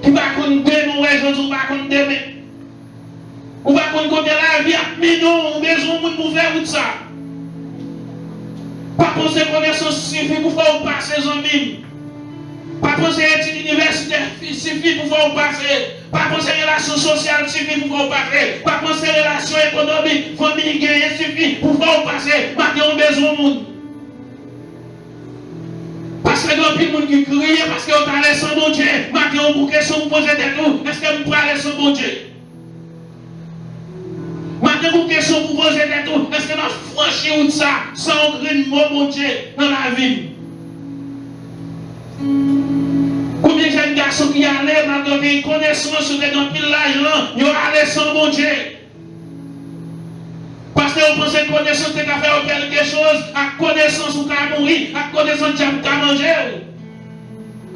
qui va compter mon raison, ou va compter demain. Ou va compter la vie, mais non, on a besoin de faire tout ça. Pas penser connaissance suffit pour faire passer les amis. Pas penser études universitaires suffit pour faire passer. Pas penser relations sociales suffit pour faire passer. Pas penser relations économiques, famille guerrière suffit pour faire passer. Maintenant, on a besoin de monde. Parce que il y a plus de monde qui crie parce qu'on parlait sans bon Dieu. Maintenant, on vous question vous poser de nous. Est-ce que vous parlez sans bon Dieu? Maintenant, vous question vous poser de nous. Est-ce que nous franchissons ça sans grille mot bon Dieu dans la vie? Combien de jeunes garçons qui allaient malgré une connaissance sur les pile l'argent, ils allaient sans bon Dieu? Parce que vous pensez que connaissance c'est qu'à faire quelque chose, à connaissance ou qu'à mourir, à connaissance tu as mangé.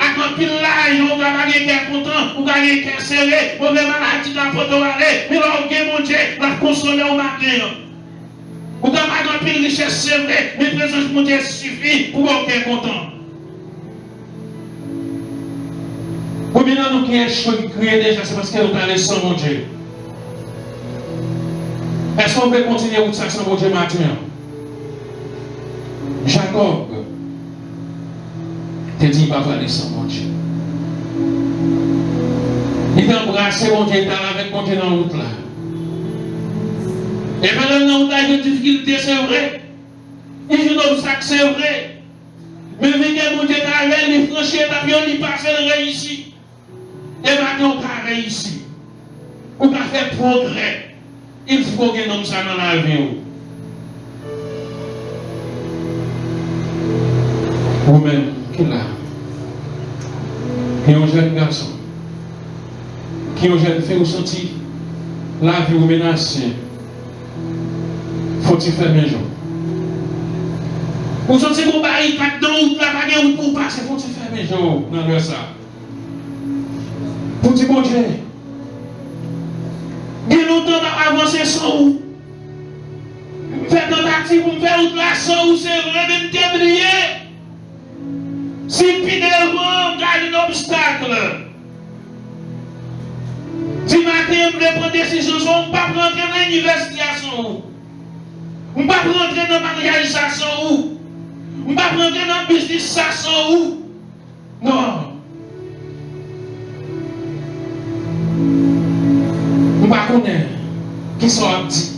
À quand pile là, ils ont gagné qu'un content, ou gagné qu'un serré, ou même maladie dans le poteau aller, mais là, on gagne mon Dieu, la consoler au matin. Ou quand on pile richesse, c'est vrai, mais présence mon Dieu suffit pour qu'on soit content. Combien de nous qui est crié déjà, c'est parce que nous allons sans mon Dieu. Est-ce qu'on peut continuer avec ça sans mon Dieu maintenant? Jacob te dit, papa, aller sans mon Dieu. Il t'a embrassé, mon Dieu, il t'a avec mon Dieu dans la route là. Et pendant la route là, il y a des difficultés, c'est vrai. Il y a des obstacles, c'est vrai. Mais quand mon Dieu t'a avec, il franchit l'avion, il passe, il réussit. Et maintenant, on a réussi. On a fait progrès. Il faut que nous ça dans la vie. Vous-même, qui là? Qui est un jeune garçon? Qui est un jeune fille, vous sentez la vie vous menacée? Faut-il faire mes jours? Vous sentez que vous n'avez pas de dents, vous n'avez pas de pour passer, faut-il faire mes jours dans le ça? Faut-il bon Dieu? Il y a longtemps d'avancer sans vous. Faites tentative pour me faire une place sans vous, c'est vrai, même t'oublier. Si fidèlement, il y a un obstacle. Si matin, vous voulez prendre des décisions, on ne peut pas rentrer dans l'université sans vous. On ne peut pas rentrer dans le mariage sans vous. On ne peut pas rentrer dans le business sans vous. Non. On ne connaît pas qui sont dit.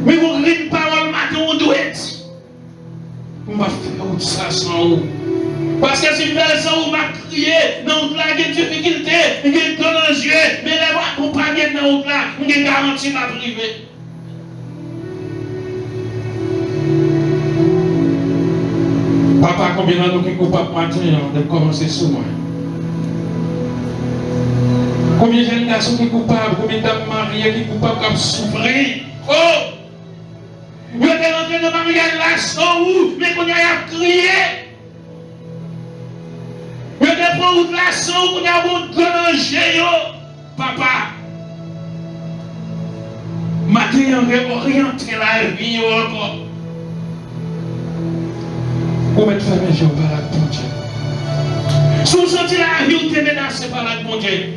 Mais vous avez une parole matin, on doit être. On va faire ça sans vous. Parce que si vous faites ça, on va crier. Non, on a des difficultés, on a des dangers. Mais les voix accompagnées dans l'autre là, on a garanti ma privée. Papa, combien de nous qui sont coupables maintenant de commencer sous moi? Combien de jeunes garçons qui sont coupables, combien de dames mariées qui sont coupables de souffrir? Oh! Vous êtes rentré dans le mariage là sans vous, mais qu'on y a crié. Vous êtes pris une là sans vous, qu'on y a danger. Papa, maintenant on va orienter la vie encore. Vous mettez fermé les yeux par la bon Dieu. Si vous sentez la vie, vous êtes menacé par la bon Dieu.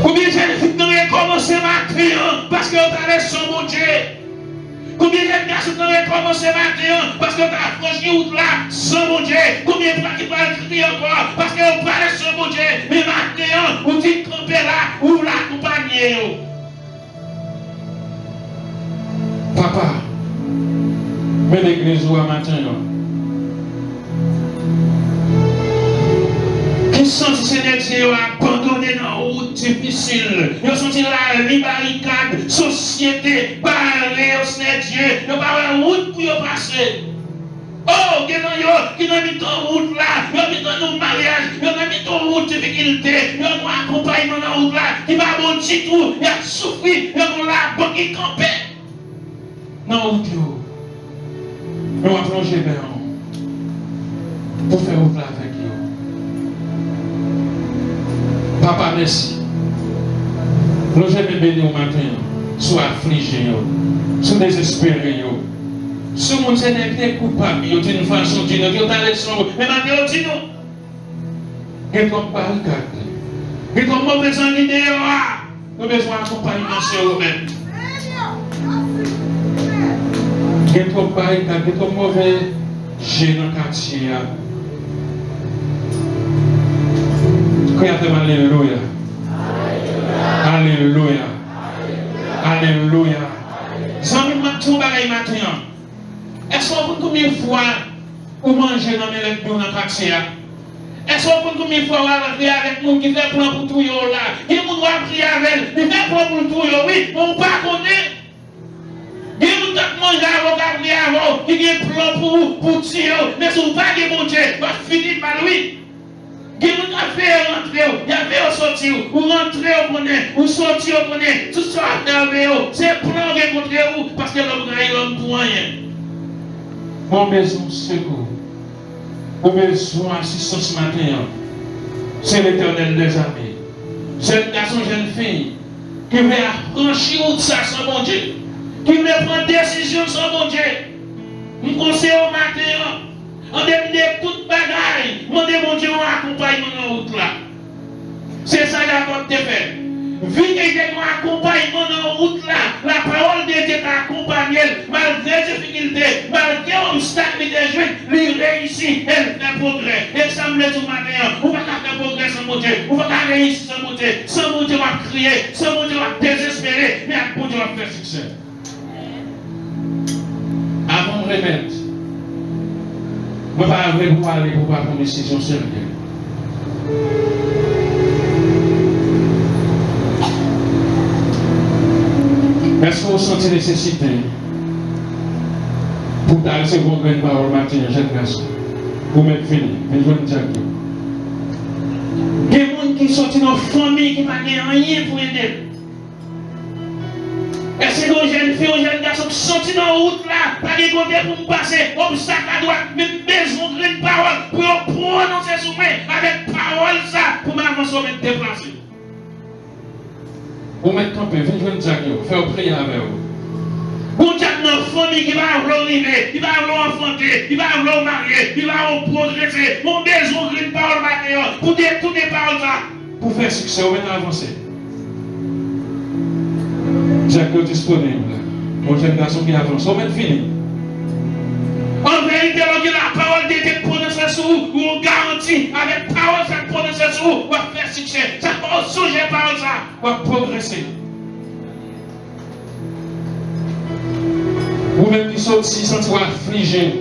Combien de gens qui ont commencé à crier parce que vous allez sur mon Dieu? Combien Combien de garçons qui ont commencé maintenant parce que tu as franchi route là sans mon Dieu? Combien de fois qui vont crier encore parce que vous parlez sans mon Dieu? Mais maintenant, vous dites camper là, vous l'accompagnez. Papa, mais l'église ou à matin. Qui sont ces nègres abandonnés dans la route difficile? Ils sont là, les barricades, société, barrées au Dieu. Ils n'ont pas de route pour passer. Oh, qui ont mis ton route là, qui ont mis ton mariage, qui ont mis ton route difficulté, qui ont un accompagnement dans la route là, qui va bon petit tout, il a souffert, il a la banque qui campait. Non, nous allons plonger vers nous pour faire route là avec eux. Papa, merci. Nous j'aime bénir au matin, soit affligé, soit désespéré. Si mon n'est coupable, d'une façon d'une autre, mais maintenant, dis-nous, il y a comme barricade, il y a comme mauvaise idée, nous avons besoin d'accompagnement sur nous-mêmes. Il y a comme barricade, il y a comme mauvais jet dans le quartier. Alléluia. Alléluia. Alléluia. Ça me tout bagaille maintenant. Est-ce qu'on peut combien de fois vous mangez dans les légumes dans le quartier? Est-ce qu'on peut combien de fois vous allez avec nous qui fait plan pour tout là? Qui vous doit prier avec elle? Qui fait plan pour tout oui, on ne pas connaître. Qui vous doit manger avant, prier avant, qui a plan pour tirer, mais si vous pas de bon Dieu, va finir par lui. Qui vous doit faire rentrer, il y avait au sortir, ou rentrer au bonnet, ou sortir au bonnet, tout ça c'est plan de contre vous, parce que l'homme a l'homme pour rien. Mon besoin secours, mon besoin assistance matin, c'est l'Éternel des armées. C'est le garçon jeune fille qui veut franchir route ça sans mon Dieu, qui veut prendre décision sans mon Dieu. Je conseille au matin, en dépit de toute bagaille, demandez mon Dieu un accompagnement dans la route là. C'est ça que tu fait. Vu qu'il y a un accompagnement dans la route là, la parole de Dieu t'a accompagné, malgré les difficultés, malgré l'obstacle de Dieu, il réussit, elle fait progrès. Et ça me dit au matin, on va faire progrès sans mon Dieu, on va réussir sans mon Dieu, sans mon Dieu va crier, sans mon Dieu va désespérer, mais à mon Dieu va faire succès. Avant de remettre, je ne vais pas aller pour prendre une décision sérieuse. Est-ce que vous sentez nécessité pour recevoir une parole matin, jeune garçon, pour mettre fini, mais je vais vous dire que des gens qui sont dans une famille qui n'a rien pour aider. Est-ce que les jeunes filles, les jeunes garçons qui sont dans la route là, pas de côté pour me passer, obstacle à droite, mais besoin d'une parole pour prononcer sur moi avec parole ça pour m'avancer, me déplacer. Vous mettez campé, venez jouer une diagno, faire prier avec vous. Vous êtes dans une famille qui va vouloir arriver, qui va vouloir enfanter, qui va vouloir marier, qui va progresser. Mon besoin d'une parole maintenant, pour dire toutes les paroles là, pour faire succès, vous mettez avancer. Diagno disponible. Mon jeune garçon qui avance, vous mettez fini. En vérité, lorsque la parole de Dieu prononcée sur vous, on garantit, avec parole cette prononcée sur vous, on va faire succès. Ça va changer parole ça, on va progresser. Vous-même qui sortez, sentez-vous affligé.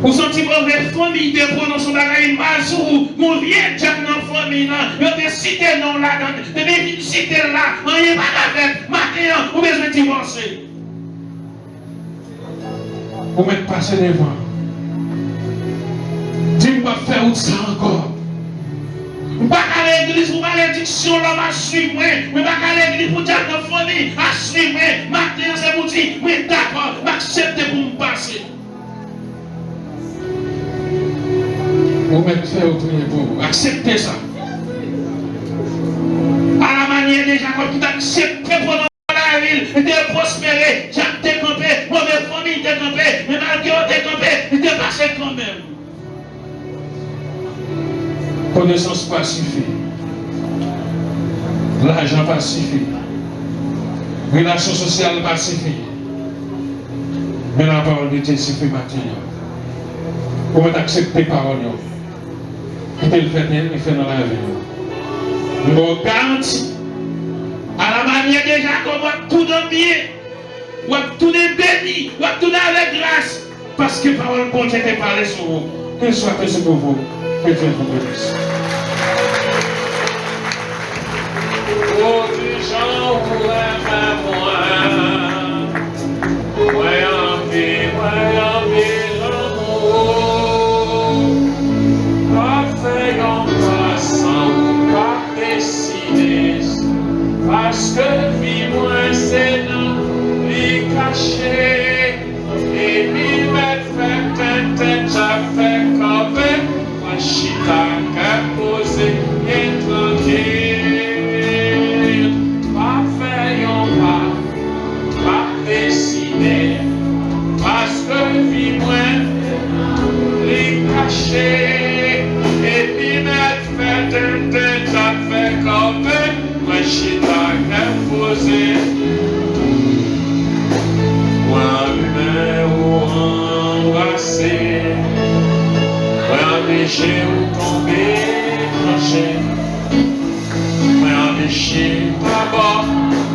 Vous sentez que votre famille de prononcer un mal sur vous, mon vieux Jack dans la famille, vous avez cité non là-dedans, vous avez cité là, on n'est pas avec, maintenant, vous avez divorcer. Vous mettez passer devant. Dis-moi faire où ça encore. Vous ne pas à l'église pour malédiction, l'homme à suivre. Vous ne pas à l'église pour dire de famille à suivre. Maintenant, c'est pour dire, oui, d'accord, acceptez pour me passer. Vous mettez faire autrement pour vous. Acceptez ça. À la manière déjà, comme tout acceptez pour la ville, de prospérer, Jacques décampé, mauvaise famille décampé, mais malgré on décampé, il est passé quand même. Connaissance pas suffit. L'argent pas suffit. Relation sociale pacifiée. Mais la parole de Dieu suffit maintenant. Pour accepter la parole. Qui te le fait, il fait dans la vie. Nous garantis. À la manière déjà qu'on va tout donner, on va tout béni, on va tout avec grâce. Parce que la parole de Dieu te parle sur vous. Que soit ce pour vous. Que Dieu vous bénisse. Oh, du gens pour moi. Ouais, l'amour. Pas fait en passant, pas décidé. Parce que vie moi c'est non, lui caché. Et lui mettre fait ça fait comme moi chita qu'à poser et tranquille. Pas fait pas décidé. Parce que vie moi lui caché. Et lui mettre fait ça fait comme moi chita qu'à poser. Moi humain ou embrassé, moi empêché ou tombé tranché, moi empêché d'abord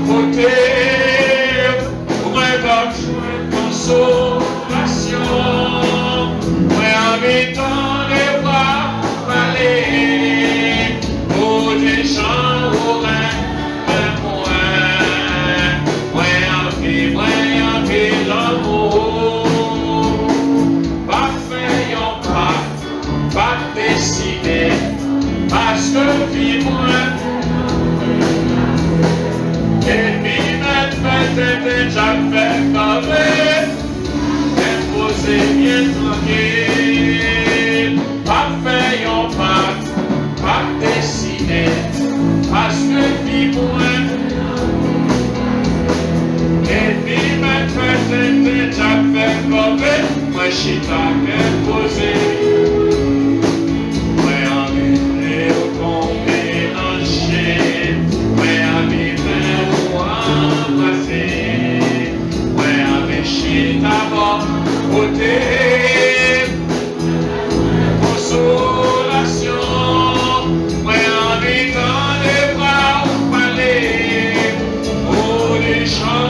côté, moi besoin de consolation, moi habitant les bras palais, pour des gens au rein, l'amour, pas fait en pas décidé, parce que vie moi, et puis mettre déjà fait comme imposé bien tranquille, pas fait en pas décidé, parce que vie moi. Et puis maintenant, déjà fait comme moi, je suis posé. Moi, envie de tomber dans le chien. Moi, envie de embrasser. Moi, envie de chier d'abord côté. Consolation. Moi, envie dans les bras ou palais. Oh, les gens.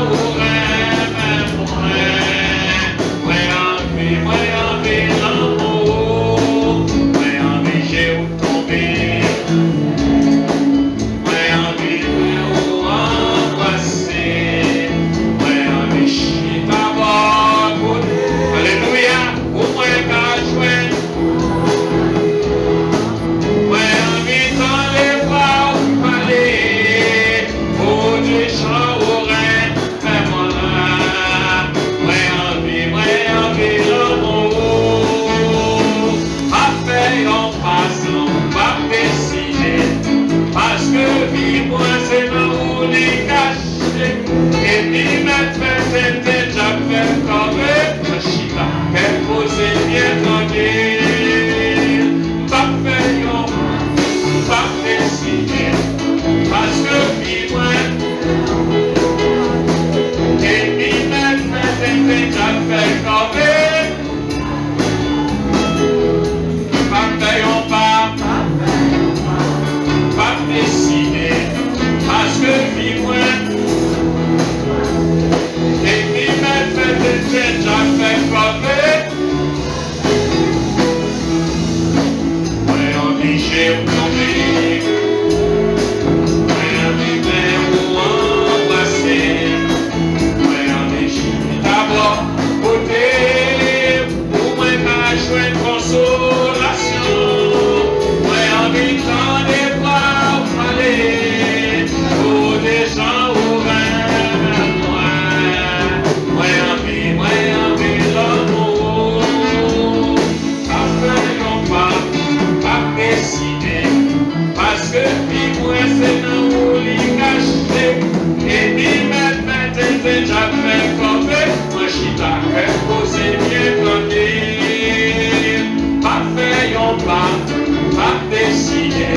Pas décidé,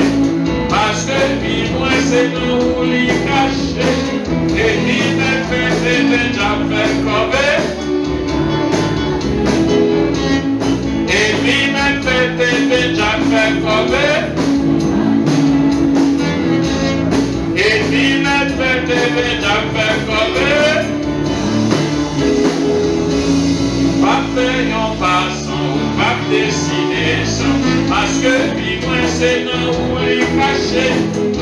parce que vivre c'est nous. où les caché. Et il m'a fait déjà fait comme et puis m'a fait déjà fait comme et puis m'a fait déjà fait comme pas faire un façon, pas décider sans parce que puis moi c'est dans où les caché.